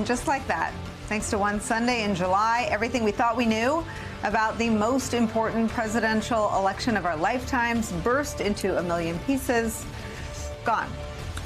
And just like that, thanks to one Sunday in July, everything we thought we knew about the most important presidential election of our lifetimes burst into a million pieces. Gone.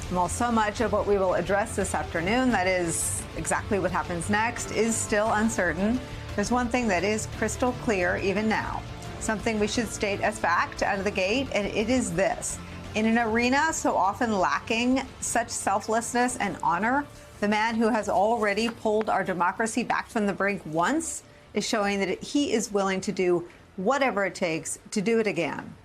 Well, so much of what we will address this afternoon, that is exactly what happens next, is still uncertain. There's one thing that is crystal clear even now, something we should state as fact out of the gate, and it is this. In an arena so often lacking such selflessness and honor, the man who has already pulled our democracy back from the brink once is showing that he is willing to do whatever it takes to do it again.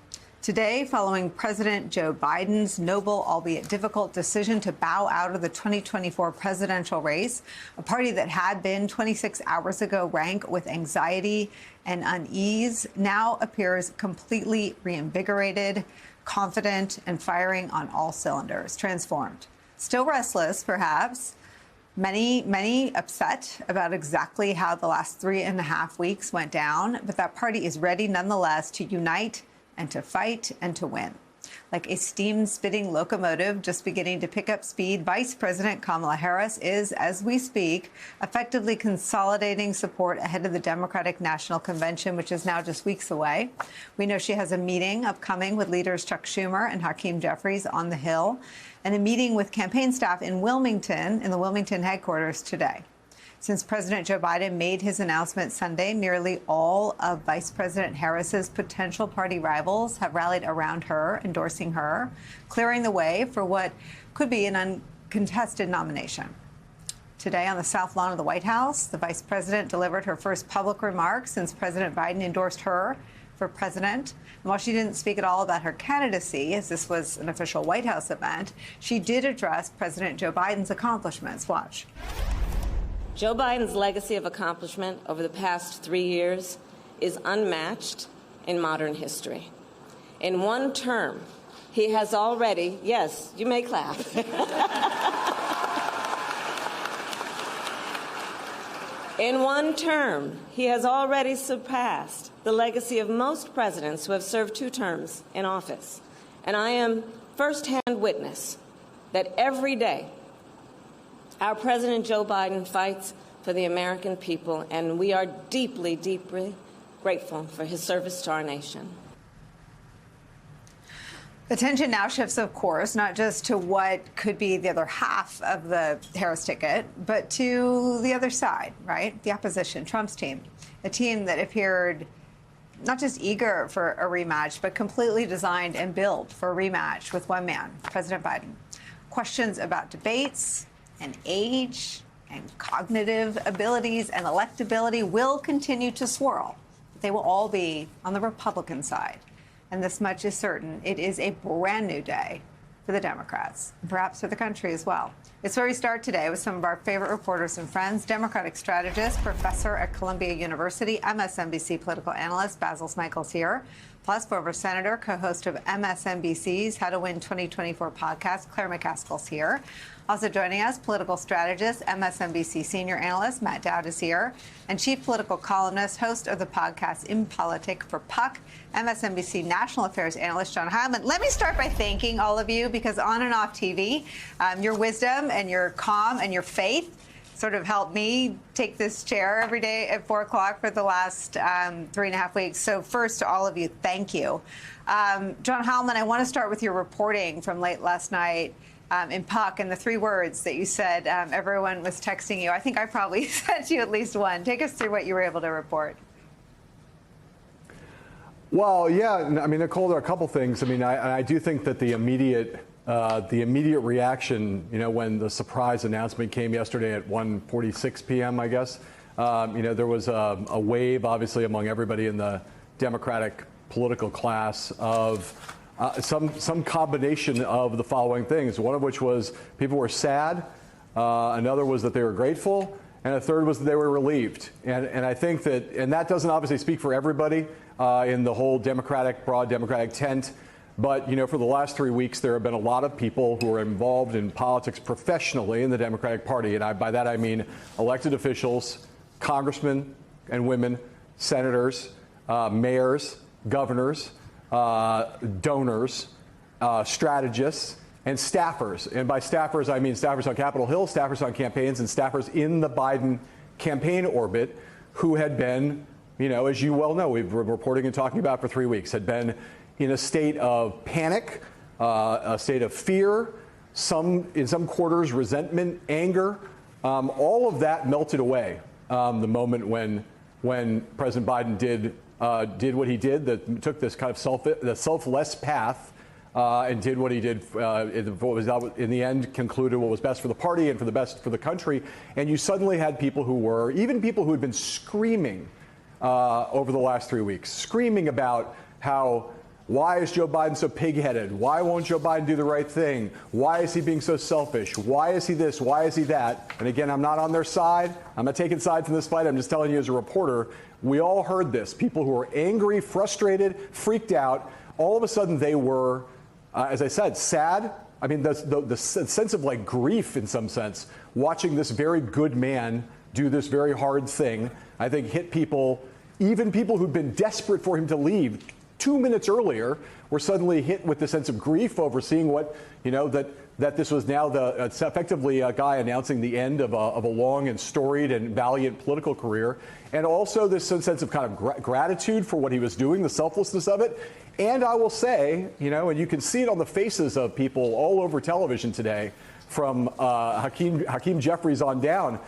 Today, following President Joe Biden's noble, albeit difficult, decision to bow out of the 2024 presidential race, a party that had been 26 hours ago rank with anxiety and unease now appears completely reinvigorated, confident, and firing on all cylinders, transformed. Still restless, perhaps. Many upset about exactly how the last 3.5 weeks went down, but that party is ready nonetheless to unite and to fight and to win. Like a steam-spitting locomotive just beginning to pick up speed, Vice President Kamala Harris is, as we speak, effectively consolidating support ahead of the Democratic National Convention, which is now just weeks away. We know she has a meeting upcoming with leaders Chuck Schumer and Hakeem Jeffries on the Hill, and a meeting with campaign staff in Wilmington, in the Wilmington headquarters today. Since President Joe Biden made his announcement Sunday, nearly all of Vice President Harris's potential party rivals have rallied around her, endorsing her, clearing the way for what could be an uncontested nomination. Today on the South Lawn of the White House, the vice president delivered her first public remarks since President Biden endorsed her for president. And while she didn't speak at all about her candidacy, as this was an official White House event, she did address President Joe Biden's accomplishments. Watch. Joe Biden's legacy of accomplishment over the past 3 years is unmatched in modern history. In one term, he has already, yes, you may clap. In one term, he has already surpassed the legacy of most presidents who have served 2 terms in office. And I am firsthand witness that every day, our President Joe Biden fights for the American people, and we are deeply, deeply grateful for his service to our nation. Attention now shifts, of course, not just to what could be the other half of the Harris ticket, but to the other side, right? The opposition, Trump's team, a team that appeared not just eager for a rematch, but completely designed and built for a rematch with one man, President Biden. Questions about debates and age and cognitive abilities and electability will continue to swirl. They will all be on the Republican side. And this much is certain. It is a brand new day for the Democrats, and perhaps for the country as well. It's where we start today with some of our favorite reporters and friends. Democratic strategist, professor at Columbia University, MSNBC political analyst Basil Smikle's here. Plus, former senator, co-host of MSNBC's How to Win 2024 podcast, Claire McCaskill's here. Also joining us, political strategist, MSNBC senior analyst Matt Dowd is here, and chief political columnist, host of the podcast In Politic for Puck, MSNBC national affairs analyst John Heilemann. Let me start by thanking all of you, because on and off TV, your wisdom and your calm and your faith sort of helped me take this chair every day at 4 o'clock for the last 3.5 weeks. So first, to all of you, thank you. John Heilemann, I want to start with your reporting from late last night in Puck, and the 3 words that you said everyone was texting you. I think I probably sent you at least one. Take us through what you were able to report. Well, yeah, I mean, Nicole, there are a couple things. I mean, I do think that the immediate reaction, when the surprise announcement came yesterday at 1:46 p.m., I guess, there was a wave, obviously, among everybody in the Democratic political class of some combination of the following things, one of which was people were sad, another was that they were grateful, and a third was that they were relieved. And I think that doesn't obviously speak for everybody in the whole broad Democratic tent. But, for the last 3 weeks, there have been a lot of people who are involved in politics professionally in the Democratic Party. And by that, I mean elected officials, congressmen and women, senators, mayors, governors, donors, strategists, and staffers. And by staffers, I mean staffers on Capitol Hill, staffers on campaigns, and staffers in the Biden campaign orbit who had been, as you well know, we've been reporting and talking about for 3 weeks, had been in a state of panic, a state of fear, in some quarters, resentment, anger. All of that melted away the moment when President Biden did what he did, that took this kind of selfless path and did what he did. In the end, concluded what was best for the party and for the best for the country. And you suddenly had people even people who had been screaming over the last 3 weeks, screaming about why is Joe Biden so pig-headed? Why won't Joe Biden do the right thing? Why is he being so selfish? Why is he this? Why is he that? And again, I'm not on their side. I'm not taking sides in this fight. I'm just telling you as a reporter, we all heard this. People who were angry, frustrated, freaked out. All of a sudden they were, as I said, sad. I mean, the sense of like grief in some sense, watching this very good man do this very hard thing, I think hit people, even people who'd been desperate for him to leave 2 minutes earlier, were suddenly hit with the sense of grief over seeing what, that this was now it's effectively a guy announcing the end of a long and storied and valiant political career. And also this sense of kind of gratitude for what he was doing, the selflessness of it. And I will say, and you can see it on the faces of people all over television today, from Hakeem Jeffries on down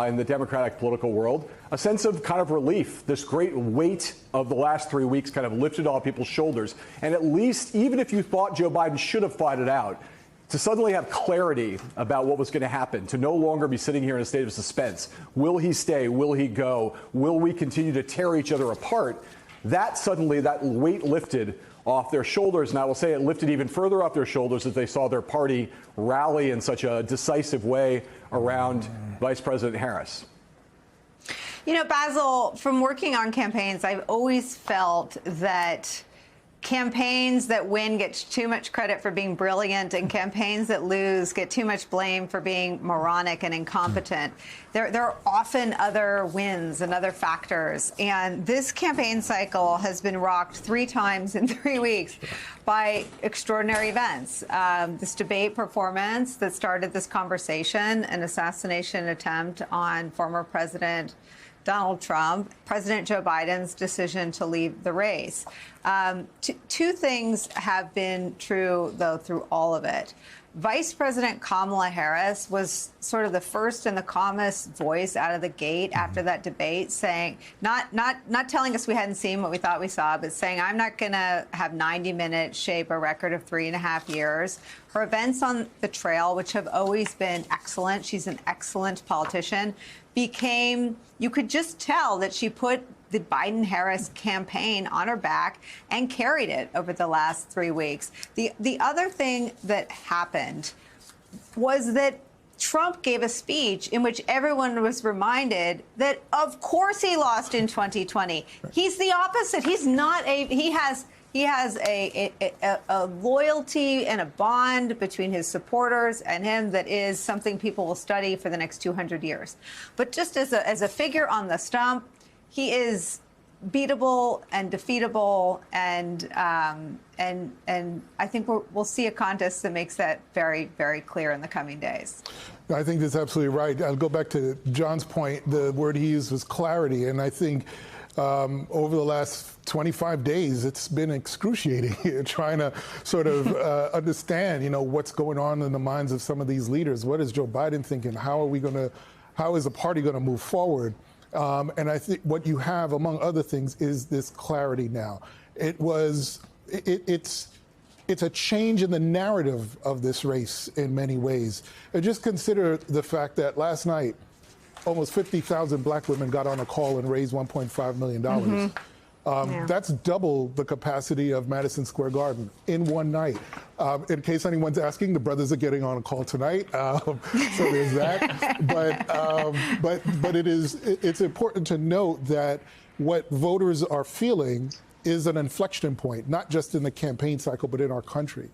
in the Democratic political world, a sense of kind of relief. This great weight of the last 3 weeks kind of lifted off people's shoulders. And at least, even if you thought Joe Biden should have fought it out, to suddenly have clarity about what was going to happen, to no longer be sitting here in a state of suspense. Will he stay? Will he go? Will we continue to tear each other apart? That weight lifted off their shoulders. And I will say it lifted even further off their shoulders as they saw their party rally in such a decisive way around Vice President Harris. Basil, from working on campaigns, I've always felt that campaigns that win get too much credit for being brilliant, and campaigns that lose get too much blame for being moronic and incompetent. There are often other wins and other factors. And this campaign cycle has been rocked 3 times in 3 weeks by extraordinary events. This debate performance that started this conversation, an assassination attempt on former President Donald Trump, President Joe Biden's decision to leave the race. Two things have been true, though, through all of it. Vice President Kamala Harris was sort of the first and the calmest voice out of the gate after that debate, saying, not telling us we hadn't seen what we thought we saw, but saying, I'm not going to have 90 minutes shape a record of 3.5 years. Her events on the trail, which have always been excellent, she's an excellent politician, became, you could just tell that she put the Biden-Harris campaign on her back and carried it over the last 3 weeks. The other thing that happened was that Trump gave a speech in which everyone was reminded that, of course, he lost in 2020. He's the opposite. He's not he has a loyalty and a bond between his supporters and him that is something people will study for the next 200 years. But just as a figure on the stump, he is beatable and defeatable, and I think we'll see a contest that makes that very, very clear in the coming days. I think that's absolutely right. I'll go back to John's point. The word he used was clarity, and I think over the last 25 days, it's been excruciating trying to sort of understand, what's going on in the minds of some of these leaders. What is Joe Biden thinking? How is the party going to move forward? And I think what you have, among other things, is this clarity now. It's a change in the narrative of this race in many ways. And just consider the fact that last night, almost 50,000 black women got on a call and raised $1.5 million. That's double the capacity of Madison Square Garden in one night. In case anyone's asking, the brothers are getting on a call tonight, so there's that. But it's important to note that what voters are feeling is an inflection point, not just in the campaign cycle, but in our country.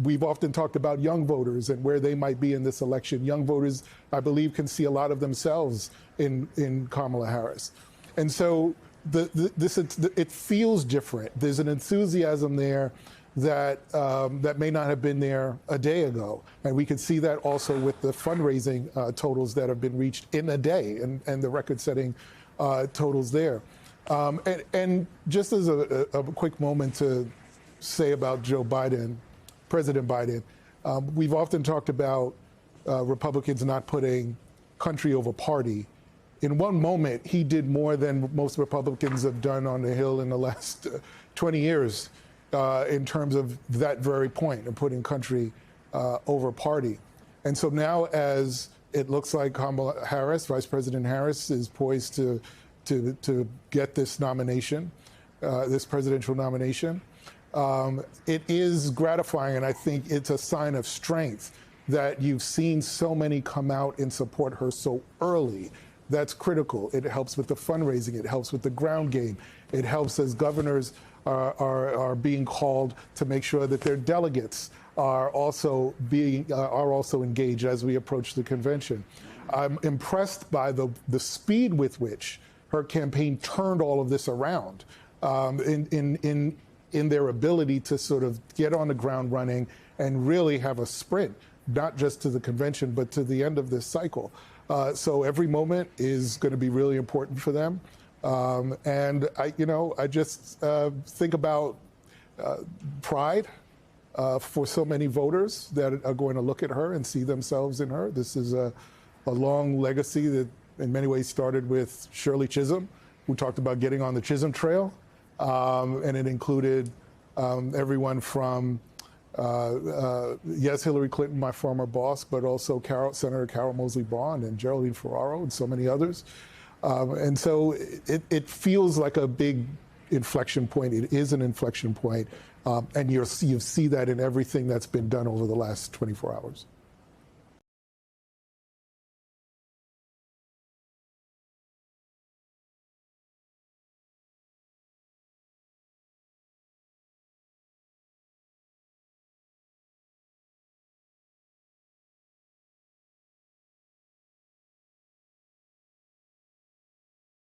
We've often talked about young voters and where they might be in this election. Young voters, I believe, can see a lot of themselves in Kamala Harris. And so it feels different. There's an enthusiasm there that that may not have been there a day ago. And we can see that also with the fundraising totals that have been reached in a day and the record-setting totals there. And just as a quick moment to say about Joe Biden, President Biden, we've often talked about Republicans not putting country over party. In one moment, he did more than most Republicans have done on the Hill in the last 20 years in terms of that very point of putting country over party. And so now, as it looks like Kamala Harris, Vice President Harris, is poised to get this nomination, this presidential nomination, it is gratifying, and I think it's a sign of strength that you've seen so many come out and support her so early. That's critical. It helps with the fundraising. It helps with the ground game. It helps as governors are being called to make sure that their delegates are also engaged as we approach the convention. I'm impressed by the speed with which her campaign turned all of this around in their ability to sort of get on the ground running and really have a sprint, not just to the convention, but to the end of this cycle. So every moment is going to be really important for them. And I just think about pride for so many voters that are going to look at her and see themselves in her. This is a long legacy that in many ways started with Shirley Chisholm, who talked about getting on the Chisholm Trail. And it included everyone from, yes, Hillary Clinton, my former boss, but also Senator Carol Moseley Braun and Geraldine Ferraro and so many others. And so it feels like a big inflection point. It is an inflection point. And you see that in everything that's been done over the last 24 hours.